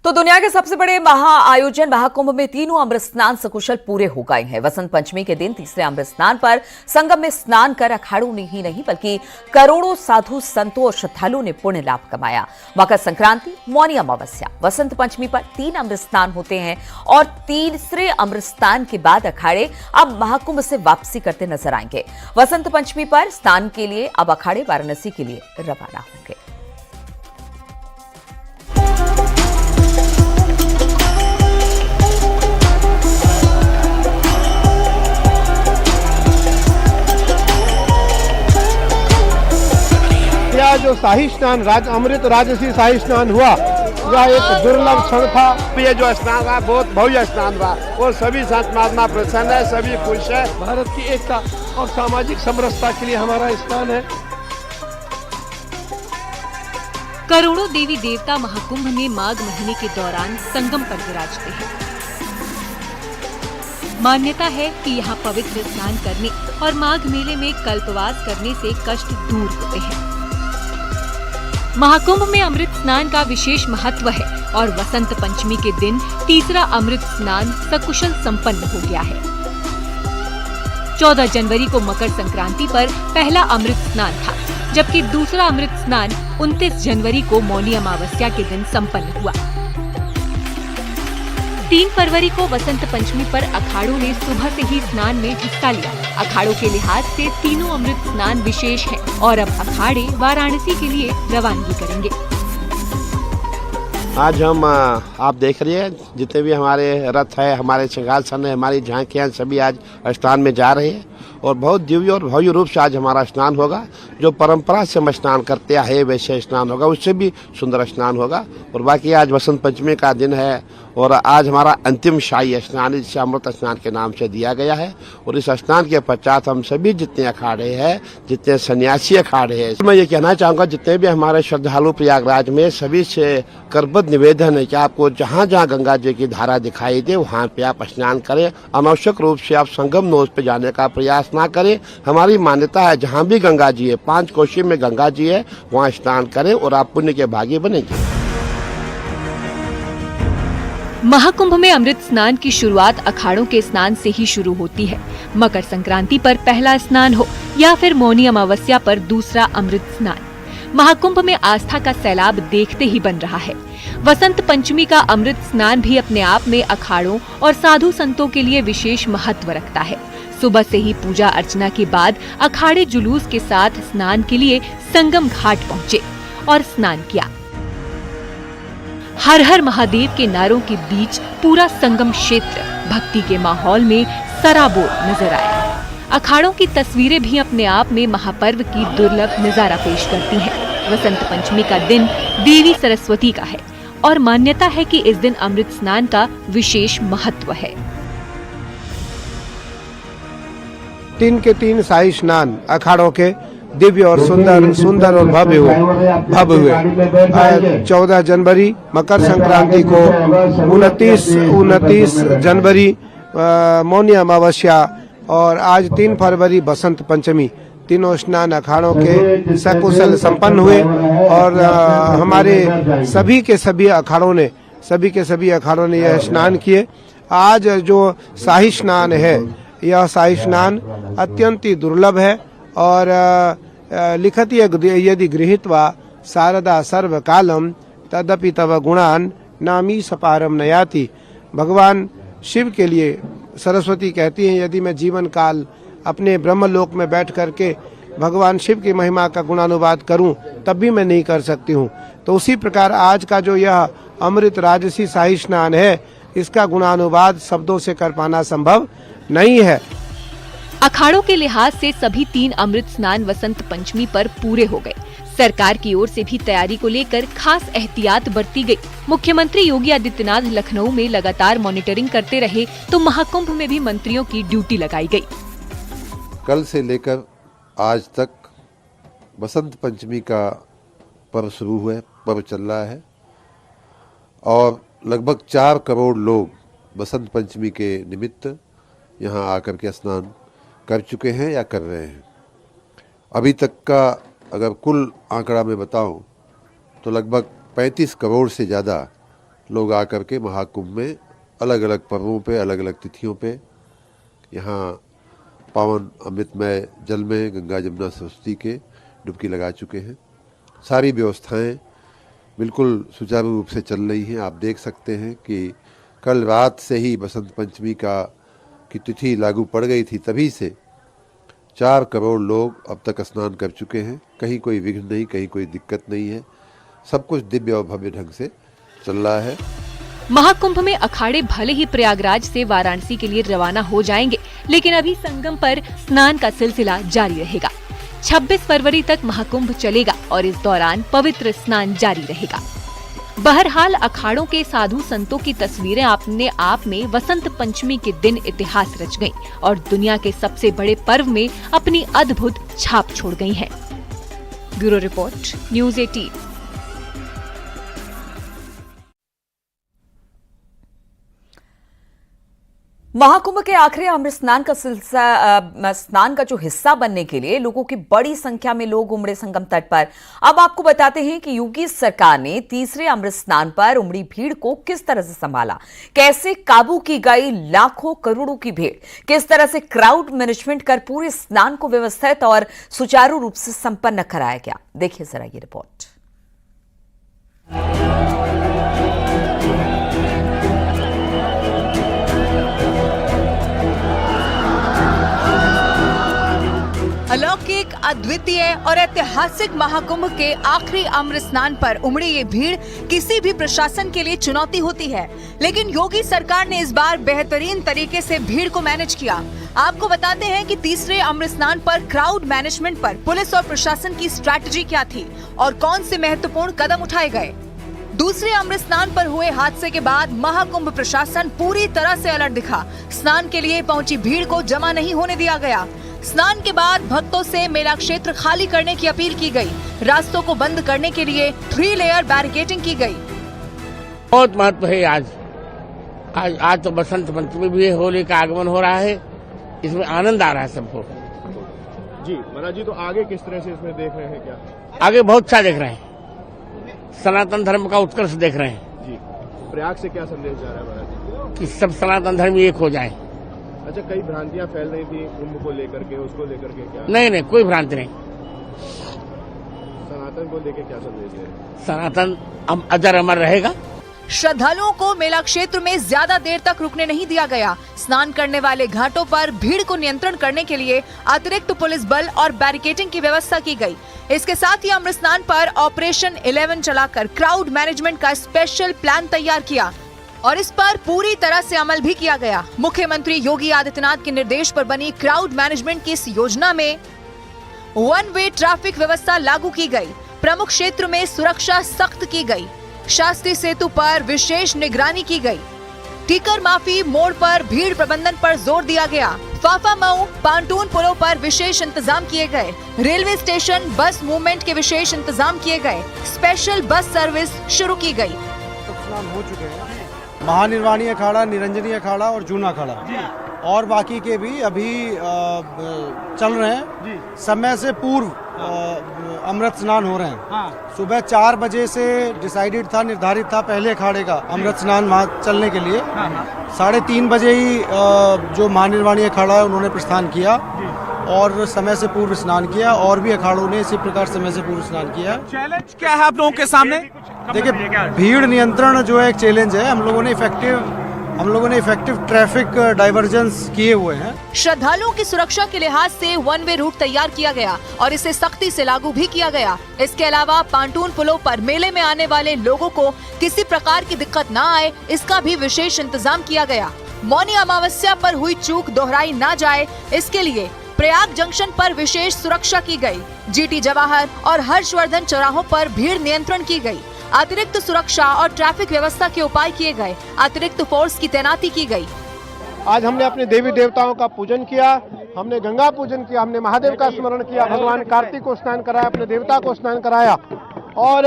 तो दुनिया के सबसे बड़े महाआयोजन महाकुंभ में तीनों अमृत स्नान सकुशल पूरे हो गए हैं। वसंत पंचमी के दिन तीसरे अमृत स्नान पर संगम में स्नान कर अखाड़ों ने ही नहीं बल्कि करोड़ों साधु संतों और श्रद्धालुओं ने पुण्य लाभ कमाया। मकर संक्रांति, मौनी अमावस्या, वसंत पंचमी पर 3 अमृत स्नान होते हैं और तीसरे अमृत स्नान के बाद अखाड़े अब महाकुंभ से वापसी करते नजर आएंगे। वसंत पंचमी पर स्नान के लिए अब अखाड़े वाराणसी के लिए रवाना होंगे। यह जो शाही स्नान अमृत राजसी शाही स्नान हुआ, यह एक दुर्लभ क्षण था। ये जो स्नान था बहुत भव्य स्नान था और सभी संत महात्मा प्रसन्न है, सभी खुश है। भारत की एकता और सामाजिक समरसता के लिए हमारा स्नान है। करोड़ों देवी देवता महाकुंभ में माघ महीने के दौरान संगम पर विराजते हैं। मान्यता है कि यहाँ पवित्र स्नान करने और माघ मेले में कल्पवास करने से कष्ट दूर होते हैं। महाकुंभ में अमृत स्नान का विशेष महत्व है और वसंत पंचमी के दिन तीसरा अमृत स्नान सकुशल संपन्न हो गया है। 14 जनवरी को मकर संक्रांति पर पहला अमृत स्नान था, जबकि दूसरा अमृत स्नान 29 जनवरी को मौनी अमावस्या के दिन संपन्न हुआ। 3 फरवरी को वसंत पंचमी पर अखाड़ों ने सुबह से ही स्नान में हिस्सा लिया। अखाड़ों के लिहाज से तीनों अमृत स्नान विशेष हैं और अब अखाड़े वाराणसी के लिए रवानगी करेंगे। आज हम आप देख रहे हैं जितने भी हमारे रथ है, हमारे सिंहासन है, हमारी झांकियां सभी आज स्नान में जा रहे हैं और बहुत दिव्य और भव्य रूप से आज हमारा स्नान होगा। जो परंपरा से हम स्नान करते आए वैसे स्नान होगा, उससे भी सुंदर स्नान होगा। और बाकी आज वसंत पंचमी का दिन है और आज हमारा अंतिम शाही स्नान, जिसे अमृत स्नान के नाम से दिया गया है। और इस स्नान के पश्चात हम सभी जितने अखाड़े हैं, जितने सन्यासी अखाड़े हैं, मैं ये कहना चाहूँगा जितने भी हमारे श्रद्धालु प्रयागराज में, सभी से करबद्ध निवेदन है कि आपको जहाँ जहाँ गंगा जी की धारा दिखाई दे वहाँ पे आप स्नान करें। अनावश्यक रूप से आप संगम नोज पे जाने का प्रयास ना करें। हमारी मान्यता है जहाँ भी गंगा जी है, 5 कोशी में गंगा जी है, वहाँ स्नान करें और आप पुण्य के भागी बनेंगे। महाकुंभ में अमृत स्नान की शुरुआत अखाड़ों के स्नान से ही शुरू होती है। मकर संक्रांति पर पहला स्नान हो या फिर मौनी अमावस्या पर दूसरा अमृत स्नान, महाकुंभ में आस्था का सैलाब देखते ही बन रहा है। वसंत पंचमी का अमृत स्नान भी अपने आप में अखाड़ों और साधु संतों के लिए विशेष महत्व रखता है। सुबह से ही पूजा अर्चना के बाद अखाड़े जुलूस के साथ स्नान के लिए संगम घाट पहुँचे और स्नान किया। हर हर महादेव के नारों के बीच पूरा संगम क्षेत्र भक्ति के माहौल में सराबोर नजर आया। अखाड़ों की तस्वीरें भी अपने आप में महापर्व की दुर्लभ नजारा पेश करती हैं। वसंत पंचमी का दिन देवी सरस्वती का है और मान्यता है कि इस दिन अमृत स्नान का विशेष महत्व है। 3 के 3 शाही स्नान अखाड़ों के दिव्य और सुंदर और भव्य हुए। 14 जनवरी मकर संक्रांति को, 29 जनवरी मौनी अमावस्या और आज 3 फरवरी बसंत पंचमी, तीनों स्नान अखाड़ों के सकुशल संपन्न हुए। और हमारे सभी के सभी अखाड़ों ने यह स्नान किए। आज जो शाही स्नान है, यह शाही स्नान अत्यंत ही दुर्लभ है और लिखति यदि गृहीत्वा शारदा सर्वकालम तदपि तव गुणान नामी सपारम नयाति। भगवान शिव के लिए सरस्वती कहती हैं, यदि मैं जीवन काल अपने ब्रह्मलोक में बैठ करके भगवान शिव की महिमा का गुणानुवाद करूं तब भी मैं नहीं कर सकती हूं। तो उसी प्रकार आज का जो यह अमृत राजसी शाही स्नान है, इसका गुणानुवाद शब्दों से कर पाना संभव नहीं है। अखाड़ों के लिहाज से सभी 3 अमृत स्नान वसंत पंचमी पर पूरे हो गए। सरकार की ओर से भी तैयारी को लेकर खास एहतियात बरती गई। मुख्यमंत्री योगी आदित्यनाथ लखनऊ में लगातार मॉनिटरिंग करते रहे तो महाकुंभ में भी मंत्रियों की ड्यूटी लगाई गई। कल से लेकर आज तक वसंत पंचमी का पर्व शुरू हुआ है, पर्व चल रहा है और लगभग 4 करोड़ लोग वसंत पंचमी के निमित्त यहाँ आकर के स्नान कर चुके हैं या कर रहे हैं। अभी तक का अगर कुल आंकड़ा में बताऊं तो लगभग 35 करोड़ से ज़्यादा लोग आकर के महाकुंभ में अलग अलग पर्वों पे, अलग अलग तिथियों पे यहाँ पावन अमृतमय जल में गंगा जमुना सरस्वती के डुबकी लगा चुके हैं। सारी व्यवस्थाएं बिल्कुल सुचारू रूप से चल रही हैं। आप देख सकते हैं कि कल रात से ही बसंत पंचमी की तिथि लागू पड़ गई थी, तभी से 4 करोड़ लोग अब तक स्नान कर चुके हैं। कहीं कोई विघ्न नहीं, कहीं कोई दिक्कत नहीं है। सब कुछ दिव्य और भव्य ढंग से चल रहा है। महाकुंभ में अखाड़े भले ही प्रयागराज से वाराणसी के लिए रवाना हो जाएंगे, लेकिन अभी संगम पर स्नान का सिलसिला जारी रहेगा। 26 फरवरी तक महाकुंभ चलेगा और इस दौरान पवित्र स्नान जारी रहेगा। बहरहाल अखाड़ों के साधु संतों की तस्वीरें अपने आप में वसंत पंचमी के दिन इतिहास रच गईं और दुनिया के सबसे बड़े पर्व में अपनी अद्भुत छाप छोड़ गई हैं। Bureau report, news 18। महाकुंभ के आखिरी अमृत स्नान का सिलसिला स्नान का जो हिस्सा बनने के लिए लोगों की बड़ी संख्या में लोग उमड़े संगम तट पर। अब आपको बताते हैं कि योगी सरकार ने तीसरे अमृत स्नान पर उमड़ी भीड़ को किस तरह से संभाला, कैसे काबू की गई लाखों करोड़ों की भीड़, किस तरह से क्राउड मैनेजमेंट कर पूरे स्नान को व्यवस्थित और सुचारू रूप से संपन्न कराया गया। देखिए जरा ये रिपोर्ट। अलौकिक, अद्वितीय और ऐतिहासिक महाकुंभ के आखिरी अमृत स्नान पर उमड़ी ये भीड़ किसी भी प्रशासन के लिए चुनौती होती है, लेकिन योगी सरकार ने इस बार बेहतरीन तरीके से भीड़ को मैनेज किया। आपको बताते हैं कि तीसरे अमृत स्नान पर क्राउड मैनेजमेंट पर पुलिस और प्रशासन की स्ट्रैटेजी क्या थी और कौन से महत्वपूर्ण कदम उठाए गए। दूसरे अमृत स्नान पर हुए हादसे के बाद महाकुंभ प्रशासन पूरी तरह से अलर्ट दिखा। स्नान के लिए पहुंची भीड़ को जमा नहीं होने दिया गया। स्नान के बाद भक्तों से मेला क्षेत्र खाली करने की अपील की गई। रास्तों को बंद करने के लिए 3 लेयर बैरिकेडिंग की गई। बहुत महत्व है आज तो बसंत पंचमी भी है, होली का आगमन हो रहा है, इसमें आनंद आ रहा है सबको। जी महाराज जी, तो आगे किस तरह से इसमें देख रहे हैं? क्या आगे बहुत अच्छा देख रहे हैं, सनातन धर्म का उत्कर्ष देख रहे हैं। जी, प्रयाग से क्या संदेश जा रहा है महाराज जी? कि सब सनातन धर्म एक हो जाए। अच्छा, कई भ्रांतियां फैल रही थी कुंभ को लेकर के, उसको लेकर के क्या? नहीं, कोई भ्रांति नहीं। सनातन को लेकर क्या संदेश है? सनातन अजर अमर रहेगा। श्रद्धालुओं को मेला क्षेत्र में ज्यादा देर तक रुकने नहीं दिया गया। स्नान करने वाले घाटों पर भीड़ को नियंत्रण करने के लिए अतिरिक्त पुलिस बल और बैरिकेडिंग की व्यवस्था की गई। इसके साथ ही अमृत स्नान पर ऑपरेशन 11 चलाकर क्राउड मैनेजमेंट का स्पेशल प्लान तैयार किया और इस पर पूरी तरह से अमल भी किया गया। मुख्यमंत्री योगी आदित्यनाथ के निर्देश पर बनी क्राउड मैनेजमेंट की इस योजना में 1 वे ट्रैफिक व्यवस्था लागू की गई। प्रमुख क्षेत्र में सुरक्षा सख्त की गई। शास्त्री सेतु पर विशेष निगरानी की गई। टीकर माफी मोड़ पर भीड़ प्रबंधन पर जोर दिया गया। फाफा मऊ पांटून पुलों पर विशेष इंतजाम किए गए। रेलवे स्टेशन बस मूवमेंट के विशेष इंतजाम किए गए। स्पेशल बस सर्विस शुरू की गई। हो चुके हैं महानिर्वाणी अखाड़ा, निरंजनी अखाड़ा और जूना अखाड़ा, और बाकी के भी अभी चल रहे हैं। समय से पूर्व अमृत स्नान हो रहे हैं। सुबह 4 बजे से डिसाइडेड था, निर्धारित था पहले अखाड़े का अमृत स्नान वहाँ चलने के लिए। 3:30 बजे ही जो महानिर्वाणी अखाड़ा है उन्होंने प्रस्थान किया और समय से पूर्व स्नान किया, और भी अखाड़ों ने इसी प्रकार समय से पूर्व स्नान किया। चैलेंज क्या है आप लोगों के सामने? देखिए, भीड़ नियंत्रण जो है एक चैलेंज है। हम लोगों ने इफेक्टिव ट्रैफिक डाइवर्जेंस किए हुए हैं। श्रद्धालुओं की सुरक्षा के लिहाज से 1 वे रूट तैयार किया गया और इसे सख्ती से लागू भी किया गया। इसके अलावा पांटून पुलों पर मेले में आने वाले लोगों को किसी प्रकार की दिक्कत न आए, इसका भी विशेष इंतजाम किया गया। मौनी अमावस्या पर हुई चूक दोहराई न जाए, इसके लिए प्रयाग जंक्शन पर विशेष सुरक्षा की गई। जीटी जवाहर और हर्षवर्धन चौराहों पर भीड़ नियंत्रण की गई। अतिरिक्त सुरक्षा और ट्रैफिक व्यवस्था के उपाय किए गए। अतिरिक्त फोर्स की तैनाती की गई। आज हमने अपने देवी देवताओं का पूजन किया, हमने गंगा पूजन किया, हमने महादेव का स्मरण किया, भगवान कार्तिक को स्नान कराया, अपने देवता को स्नान कराया, और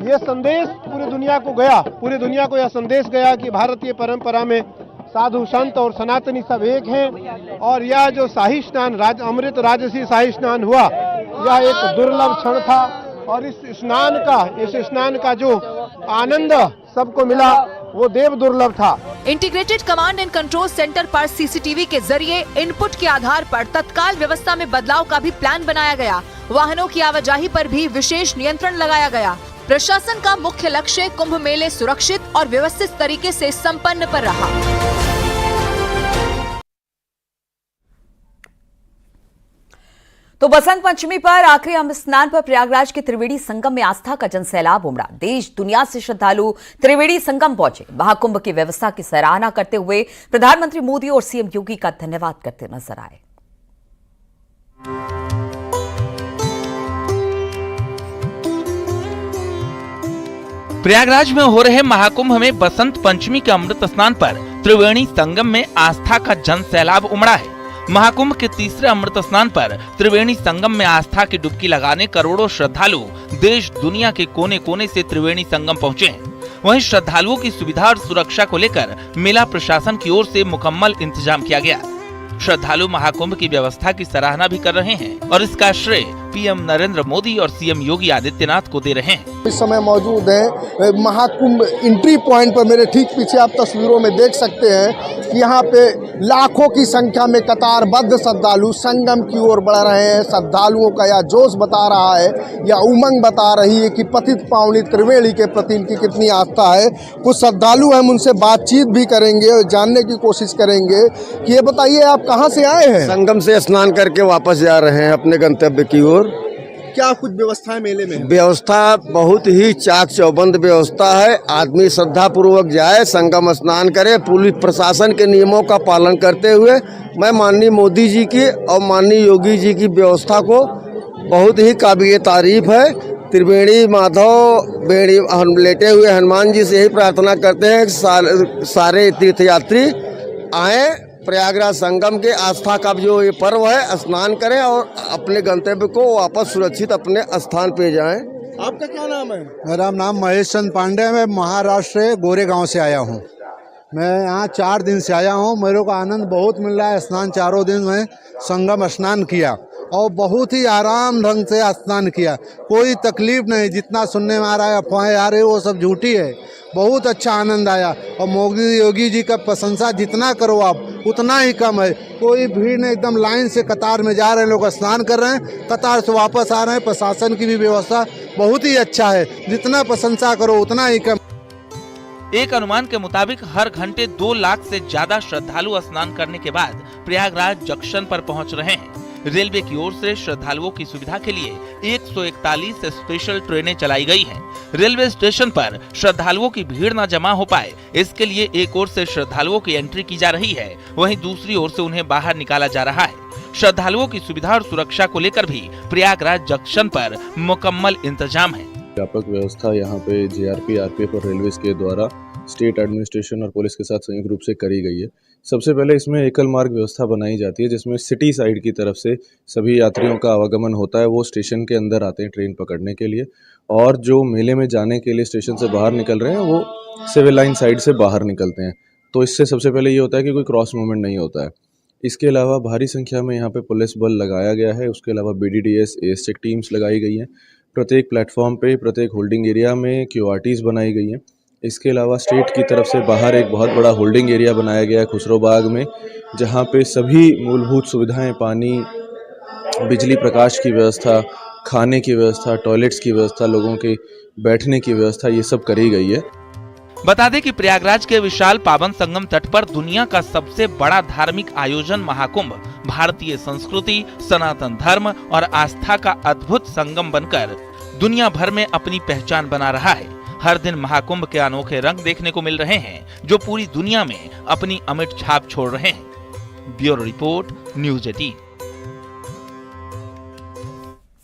ये संदेश पूरी दुनिया को गया। पूरी दुनिया को यह संदेश गया कि भारतीय परंपरा में साधु संत और सनातनी सब एक हैं, और यह जो शाही स्नान अमृत राजसी शाही स्नान हुआ, यह एक दुर्लभ क्षण था। और इस स्नान का जो आनंद सबको मिला वो देव दुर्लभ था। Integrated command and control centre पर सीसीटीवी के जरिए इनपुट के आधार पर तत्काल व्यवस्था में बदलाव का भी प्लान बनाया गया। वाहनों की आवाजाही पर भी विशेष नियंत्रण लगाया गया। प्रशासन का मुख्य लक्ष्य कुंभ मेले सुरक्षित और व्यवस्थित तरीके से संपन्न पर रहा। तो बसंत पंचमी पर आखिरी अमृत स्नान पर प्रयागराज के त्रिवेणी संगम में आस्था का जनसैलाब उमड़ा। देश दुनिया से श्रद्धालु त्रिवेणी संगम पहुंचे। महाकुंभ की व्यवस्था की सराहना करते हुए प्रधानमंत्री मोदी और सीएम योगी का धन्यवाद करते नजर आए। प्रयागराज में हो रहे महाकुंभ में बसंत पंचमी के अमृत स्नान पर त्रिवेणी संगम में आस्था का जनसैलाब उमड़ा है। महाकुंभ के तीसरे अमृत स्नान पर त्रिवेणी संगम में आस्था की डुबकी लगाने करोड़ों श्रद्धालु देश दुनिया के कोने कोने से त्रिवेणी संगम पहुंचे हैं। वहीं श्रद्धालुओं की सुविधा और सुरक्षा को लेकर मेला प्रशासन की ओर से मुकम्मल इंतजाम किया गया। श्रद्धालु महाकुंभ की व्यवस्था की सराहना भी कर रहे हैं और इसका श्रेय पीएम नरेंद्र मोदी और सीएम योगी आदित्यनाथ को दे रहे हैं। इस समय मौजूद है महाकुंभ एंट्री पॉइंट पर। मेरे ठीक पीछे आप तस्वीरों में देख सकते हैं कि यहाँ पे लाखों की संख्या में कतारबद्ध श्रद्धालु संगम की ओर बढ़ रहे हैं। श्रद्धालुओं का यह जोश बता रहा है या उमंग बता रही है कि पतित पावनी त्रिवेणी के प्रति इनकी कितनी आस्था है। कुछ श्रद्धालु हम उनसे बातचीत भी करेंगे और जानने की कोशिश करेंगे कि ये बताइए आप कहाँ से आए हैं? संगम से स्नान करके वापस जा रहे हैं अपने गंतव्य की ओर। क्या कुछ व्यवस्था है मेले में? व्यवस्था बहुत ही चाक चौबंद व्यवस्था है। आदमी श्रद्धा पूर्वक जाए, संगम स्नान करे, पुलिस प्रशासन के नियमों का पालन करते हुए। मैं माननीय मोदी जी की और माननीय योगी जी की व्यवस्था को बहुत ही काबिल तारीफ है। त्रिवेणी माधव बेड़ी लेटे हुए हनुमान जी से यही प्रार्थना करते हैं कि सारे तीर्थयात्री आए प्रयागराज संगम के आस्था का जो ये पर्व है स्नान करें और अपने गंतव्य को वापस सुरक्षित अपने स्थान पे जाएं। आपका क्या नाम है? मेरा नाम महेश चंद पांडे है। मैं महाराष्ट्र से गोरेगांव से आया हूँ। मैं यहाँ 4 दिन से आया हूँ। मेरे को आनंद बहुत मिल रहा है। स्नान चारों दिन में संगम स्नान किया और बहुत ही आराम ढंग से स्नान किया। कोई तकलीफ नहीं। जितना सुनने में आ रहा है अफवाहें आ रही है वो सब झूठी है। बहुत अच्छा आनंद आया और मोदी योगी जी का प्रशंसा जितना करो आप उतना ही कम है। कोई भीड़ नहीं, एकदम लाइन से कतार में जा रहे हैं, लोग स्नान कर रहे हैं, कतार से वापस आ रहे हैं। प्रशासन की भी व्यवस्था बहुत ही अच्छा है। जितना प्रशंसा करो उतना ही कम। एक अनुमान के मुताबिक हर घंटे 2 लाख से ज्यादा श्रद्धालु स्नान करने के बाद प्रयागराज जंक्शन पर पहुंच रहे हैं। रेलवे की ओर से श्रद्धालुओं की सुविधा के लिए 141 स्पेशल ट्रेनें चलाई गई हैं। रेलवे स्टेशन पर श्रद्धालुओं की भीड़ न जमा हो पाए, इसके लिए एक ओर से श्रद्धालुओं की एंट्री की जा रही है, वहीं दूसरी ओर से उन्हें बाहर निकाला जा रहा है। श्रद्धालुओं की सुविधा और सुरक्षा को लेकर भी प्रयागराज जंक्शन पर मुकम्मल इंतजाम है। व्यापक व्यवस्था यहाँ पे जीआरपी, आरपीएफ और रेलवे के द्वारा स्टेट एडमिनिस्ट्रेशन और पुलिस के साथ संयुक्त रूप से करी गई है। सबसे पहले इसमें एकल मार्ग व्यवस्था बनाई जाती है, जिसमें सिटी साइड की तरफ से सभी यात्रियों का आवागमन होता है। वो स्टेशन के अंदर आते हैं ट्रेन पकड़ने के लिए, और जो मेले में जाने के लिए स्टेशन से बाहर निकल रहे हैं वो सिविल लाइन साइड से बाहर निकलते हैं। तो इससे सबसे पहले ये होता है कि कोई क्रॉस मूवमेंट नहीं होता है। इसके अलावा भारी संख्या में यहाँ पे पुलिस बल लगाया गया है। उसके अलावा BDDS, ASTEC टीम्स लगाई गई हैं। प्रत्येक प्लेटफॉर्म पे, प्रत्येक होल्डिंग एरिया में QRTs बनाई गई हैं। इसके अलावा स्टेट की तरफ से बाहर एक बहुत बड़ा होल्डिंग एरिया बनाया गया है खुसरो बाग में, जहाँ पे सभी मूलभूत सुविधाएं, पानी, बिजली, प्रकाश की व्यवस्था, खाने की व्यवस्था, टॉयलेट्स की व्यवस्था, लोगों के बैठने की व्यवस्था, ये सब करी गई है। बता दें कि प्रयागराज के विशाल पावन संगम तट पर दुनिया का सबसे बड़ा धार्मिक आयोजन महाकुंभ भारतीय संस्कृति, सनातन धर्म और आस्था का अद्भुत संगम बनकर दुनिया भर में अपनी पहचान बना रहा है। हर दिन महाकुंभ के अनोखे रंग देखने को मिल रहे हैं, जो पूरी दुनिया में अपनी अमिट छाप छोड़ रहे हैं। Bureau report, news 18।